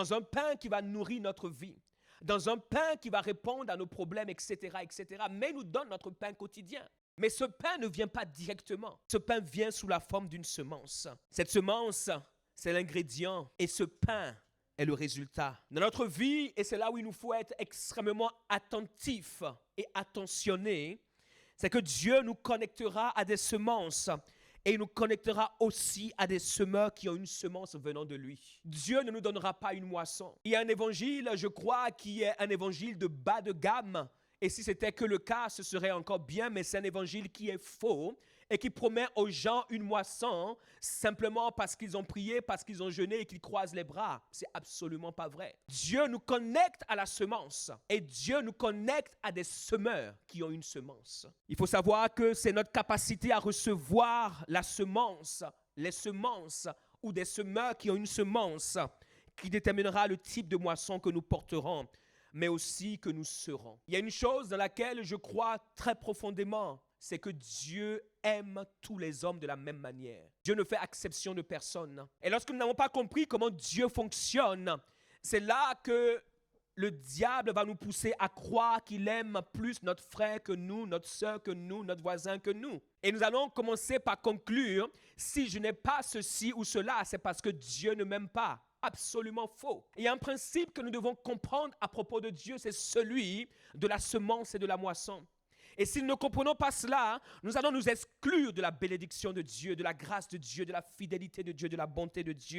dans un pain qui va nourrir notre vie, dans un pain qui va répondre à nos problèmes, etc., etc., mais nous donne notre pain quotidien. Mais ce pain ne vient pas directement. Ce pain vient sous la forme d'une semence. Cette semence, c'est l'ingrédient et ce pain est le résultat. Dans notre vie, et c'est là où il nous faut être extrêmement attentifs et attentionnés, c'est que Dieu nous connectera à des semences et il nous connectera aussi à des semeurs qui ont une semence venant de lui. Dieu ne nous donnera pas une moisson. Il y a un évangile, je crois, qui est un évangile de bas de gamme. Et si c'était que le cas, ce serait encore bien, mais c'est un évangile qui est faux et qui promet aux gens une moisson simplement parce qu'ils ont prié, parce qu'ils ont jeûné et qu'ils croisent les bras. C'est absolument pas vrai. Dieu nous connecte à la semence et Dieu nous connecte à des semeurs qui ont une semence. Il faut savoir que c'est notre capacité à recevoir la semence, les semences ou des semeurs qui ont une semence qui déterminera le type de moisson que nous porterons, mais aussi que nous serons. Il y a une chose dans laquelle je crois très profondément, c'est que Dieu aime tous les hommes de la même manière. Dieu ne fait exception de personne. Et lorsque nous n'avons pas compris comment Dieu fonctionne, c'est là que le diable va nous pousser à croire qu'il aime plus notre frère que nous, notre soeur que nous, notre voisin que nous. Et nous allons commencer par conclure, si je n'ai pas ceci ou cela, c'est parce que Dieu ne m'aime pas. Absolument faux. Il y a un principe que nous devons comprendre à propos de Dieu, c'est celui de la semence et de la moisson. Et si nous ne comprenons pas cela, nous allons nous exclure de la bénédiction de Dieu, de la grâce de Dieu, de la fidélité de Dieu, de la bonté de Dieu.